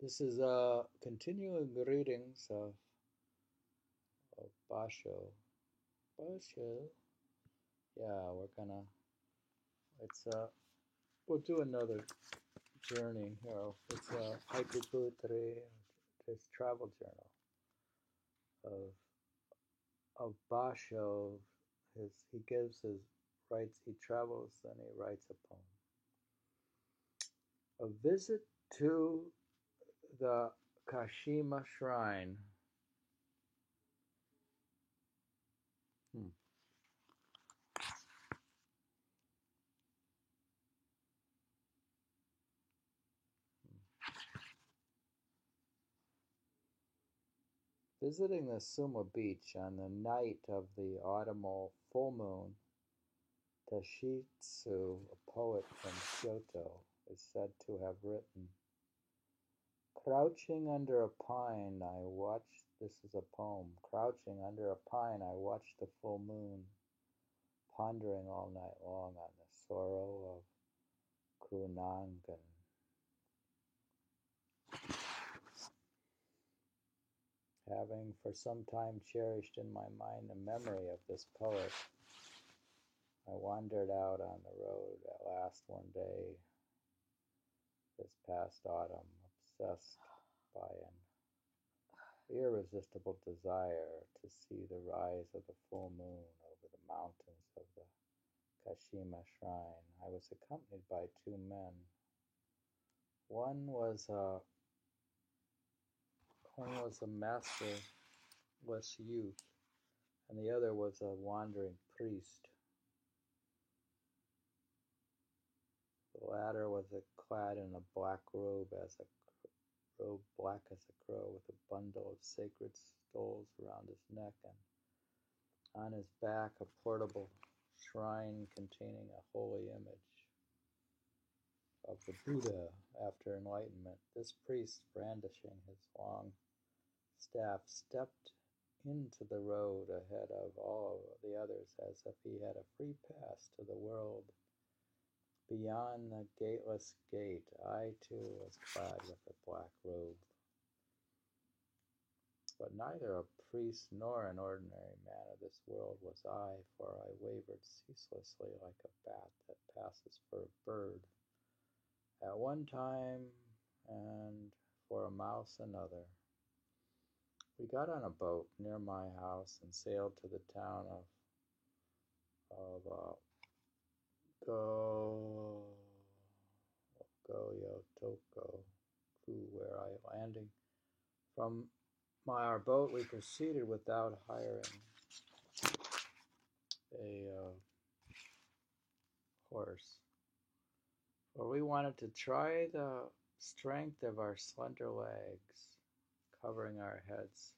This is continuing readings of Basho. Basho. Yeah, we're gonna. It's We'll do another journey here. It's a Haikuputri, this travel journal of Basho. He gives his writes. He travels, then he writes a poem. A visit to the Kashima Shrine. Hmm. Visiting the Suma beach on the night of the autumnal full moon, Tashitsu, a poet from Kyoto, is said to have written, Crouching under a pine, I watched, this is a poem, crouching under a pine, I watched the full moon, pondering all night long on the sorrow of Kunangan. Having for some time cherished in my mind the memory of this poet, I wandered out on the road at last one day this past autumn, obsessed by an irresistible desire to see the rise of the full moon over the mountains of the Kashima Shrine. I was accompanied by two men. One was a masterless youth, and the other was a wandering priest. The latter was clad in a black robe black as a crow, with a bundle of sacred stoles around his neck, and on his back a portable shrine containing a holy image of the Buddha after enlightenment. This priest, brandishing his long staff, stepped into the road ahead of all the others as if he had a free pass to the world beyond the gateless gate. I too was clad with a black robe, but neither a priest nor an ordinary man of this world was I, for I wavered ceaselessly like a bat that passes for a bird at one time, and for a mouse another. We got on a boat near my house and sailed to the town of Go Goyotoko, where I landing from our boat. We proceeded without hiring a horse, for we wanted to try the strength of our slender legs, covering our heads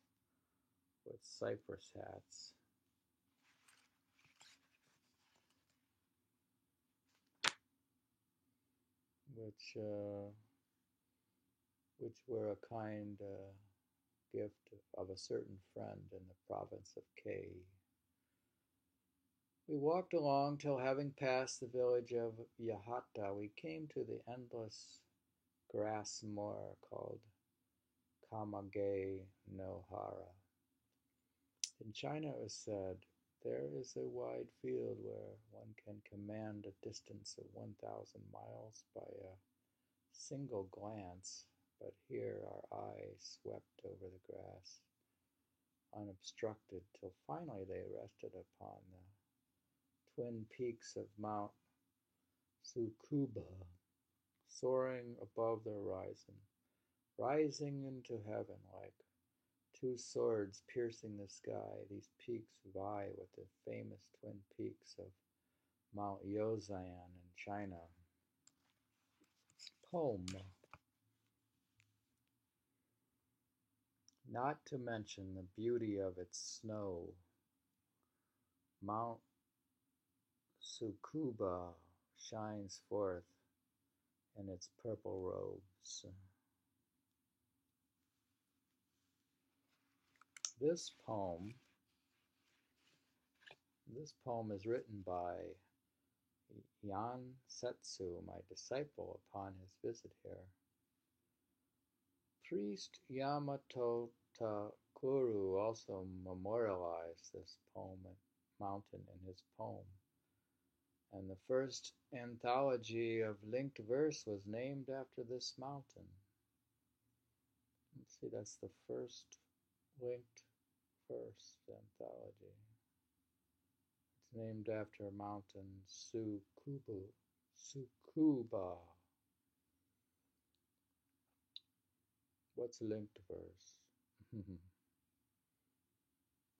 with cypress hats. Which were a kind gift of a certain friend in the province of Kei. We walked along till, having passed the village of Yahata, we came to the endless grass moor called Kamage no Hara. In China, it was said, there is a wide field where one can command a distance of 1,000 miles by a single glance, but here our eyes swept over the grass, unobstructed, till finally they rested upon the twin peaks of Mount Tsukuba, soaring above the horizon, rising into heaven like two swords piercing the sky. These peaks vie with the famous twin peaks of Mount Yozan in China. Poem. Not to mention the beauty of its snow, Mount Tsukuba shines forth in its purple robes. This poem is written by Yan Setsu, my disciple, upon his visit here. Priest Yamato Takuru also memorialized this mountain in his poem, and the first anthology of linked verse was named after this mountain. Let's see, that's the first linked verse anthology. It's named after mountain Tsukuba. What's linked verse?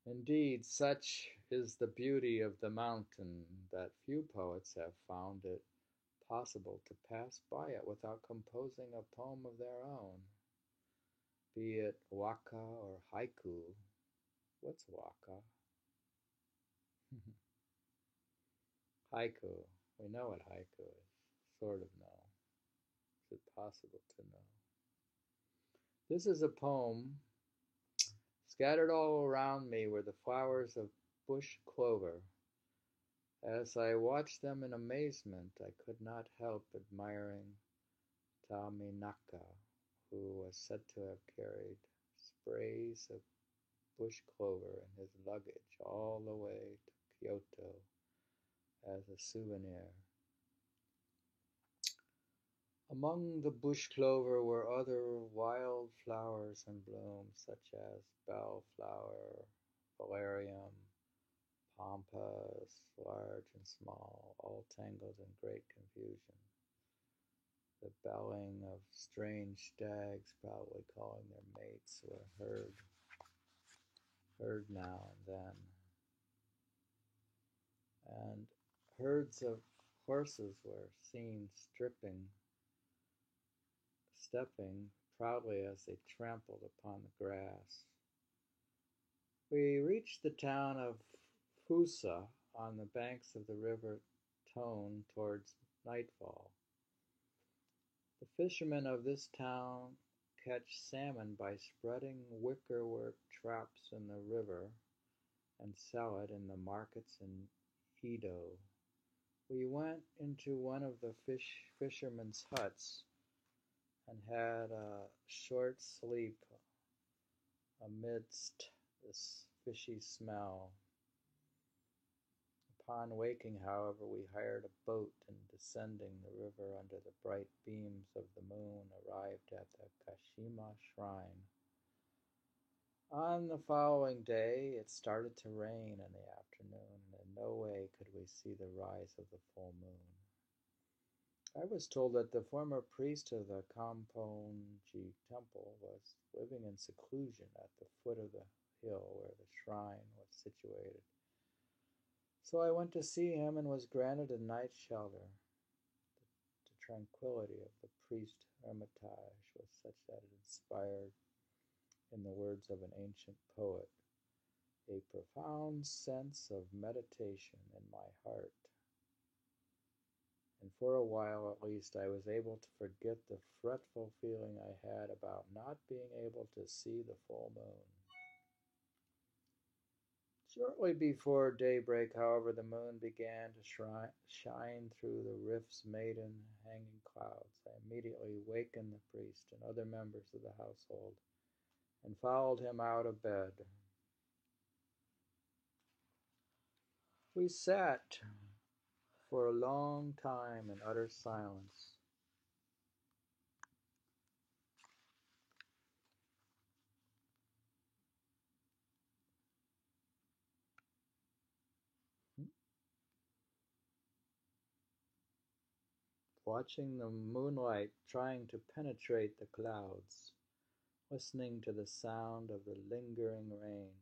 Indeed, such is the beauty of the mountain that few poets have found it possible to pass by it without composing a poem of their own, be it waka or haiku. What's waka? Haiku. We know what haiku is. Sort of know. Is it possible to know? This is a poem. Scattered all around me were the flowers of bush clover. As I watched them in amazement, I could not help admiring Taminaka, who was said to have carried sprays of bush clover in his luggage all the way to Kyoto as a souvenir. Among the bush clover were other wild flowers in bloom, such as bellflower, valerian, pampas, large and small, all tangled in great confusion. The bellowing of strange stags, probably calling their mates, were heard now and then. And herds of horses were seen stepping proudly as they trampled upon the grass. We reached the town of Fusa on the banks of the river Tone towards nightfall. The fishermen of this town catch salmon by spreading wickerwork traps in the river and sell it in the markets in Edo. We went into one of the fishermen's huts and had a short sleep amidst this fishy smell. Upon waking, however, we hired a boat and descending the river under the bright beams of the moon arrived at the Kashima Shrine. On the following day, it started to rain in the afternoon, and in no way could we see the rise of the full moon. I was told that the former priest of the Kamponji temple was living in seclusion at the foot of the hill where the shrine was situated. So I went to see him and was granted a night's shelter. The tranquility of the priest hermitage was such that it inspired, in the words of an ancient poet, a profound sense of meditation in my heart. And for a while at least I was able to forget the fretful feeling I had about not being able to see the full moon. Shortly before daybreak, however, the moon began to shine through the rifts made in hanging clouds. I immediately wakened the priest and other members of the household and followed him out of bed. We sat for a long time in utter silence. Watching the moonlight trying to penetrate the clouds, listening to the sound of the lingering rain.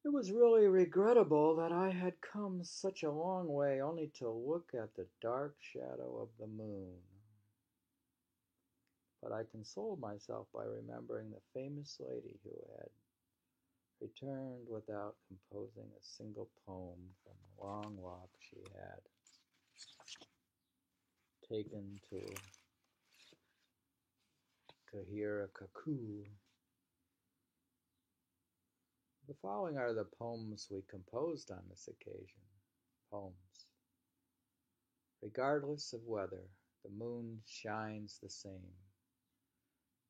It was really regrettable that I had come such a long way only to look at the dark shadow of the moon. But I consoled myself by remembering the famous lady who had returned without composing a single poem from the long walk she had taken to hear a cuckoo. The following are the poems we composed on this occasion. Poems. Regardless of weather, the moon shines the same.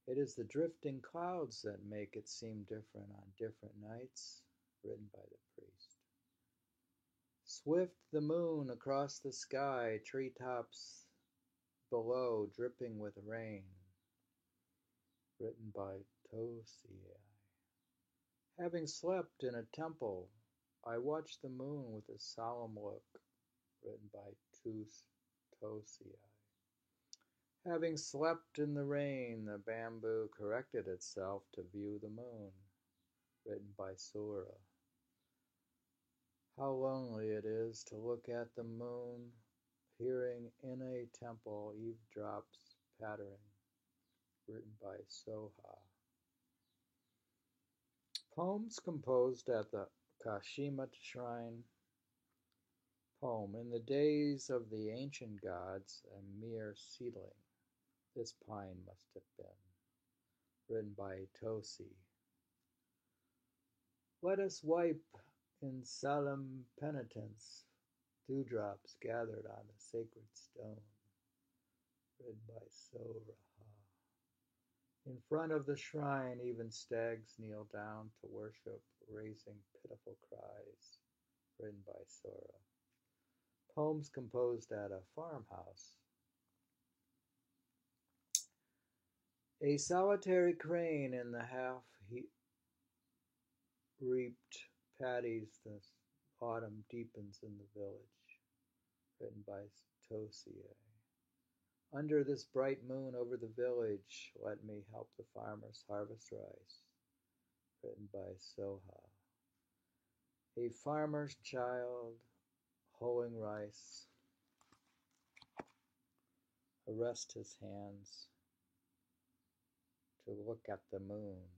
It is the drifting clouds that make it seem different on different nights. Written by the priest. Swift the moon across the sky, treetops below dripping with rain. Written by Tosia. Having slept in a temple, I watched the moon with a solemn look. Written by Tosia. Having slept in the rain, the bamboo corrected itself to view the moon. Written by Sura. How lonely it is to look at the moon, hearing in a temple eavesdrops pattering. Written by Soha. Poems composed at the Kashima Shrine. Poem. In the days of the ancient gods, a mere seedling. This pine must have been. Written by Tosi. Let us wipe in solemn penitence dewdrops gathered on the sacred stone. Written by Soraha. In front of the shrine, even stags kneel down to worship, raising pitiful cries. Written by Sora. Poems composed at a farmhouse. A solitary crane in the half-reaped paddies, the autumn deepens in the village. Written by Tosie. Under this bright moon over the village, let me help the farmers harvest rice. Written by Soha. A farmer's child hoeing rice, arrest his hands to look at the moon.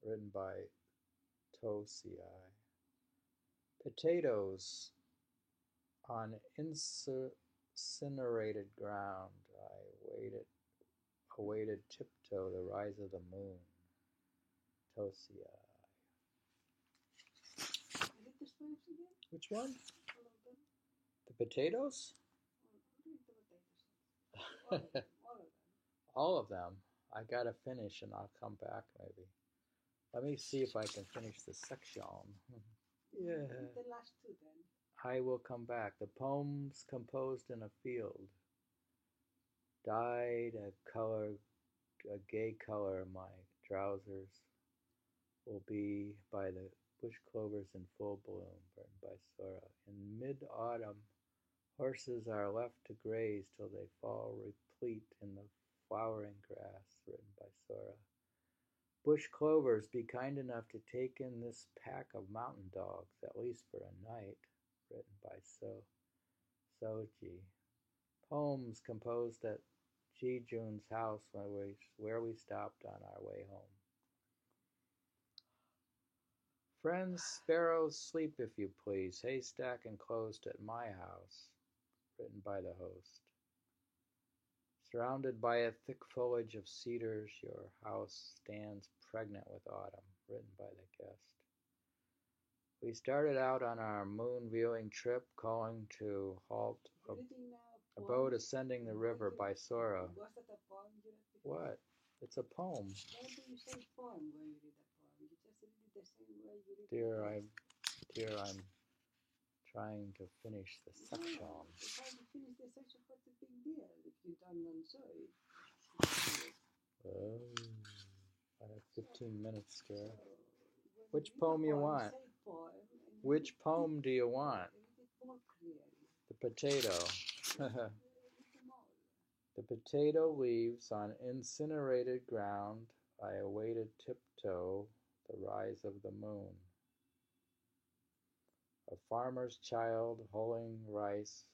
Written by Tosei. Potatoes on incinerated ground. I awaited tiptoe the rise of the moon. Tosei. Which one? The potatoes? All of them. I gotta finish and I'll come back maybe. Let me see if I can finish the section. Yeah. The last two then. I will come back. The poems composed in a field. Dyed a gay color my trousers will be by the bush clovers in full bloom, written by Sora. In mid-autumn, horses are left to graze till they fall replete in the flowering grass, written by Sora. Bush clovers, be kind enough to take in this pack of mountain dogs, at least for a night, written by Soji. Poems composed at Ji-jun's house where we stopped on our way home. Friends, sparrows, sleep if you please, haystack enclosed at my house, written by the host. Surrounded by a thick foliage of cedars, your house stands pregnant with autumn, written by the guest. We started out on our moon-viewing trip, calling to halt a boat ascending the river by Sora. Was that a poem you read before? What? It's a poem. Why do you say poem when you read a poem? You just read it the same way you read it. Dear, I'm trying to finish the section. If I finish the section, what's the big deal? If you don't answer it. Oh, I have 15 minutes, dear. Which poem you want? Which poem do you want? The potato. The potato leaves on incinerated ground. I awaited tiptoe the rise of the moon. A farmer's child hoeing rice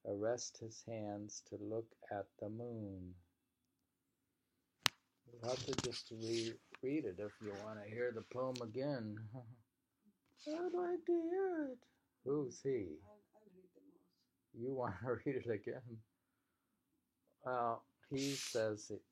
arrests his hands to look at the moon. You'll have to just read it if you want to hear the poem again. I'd like to hear it. Who's he? I'll read the most. You want to read it again? Well, he says it.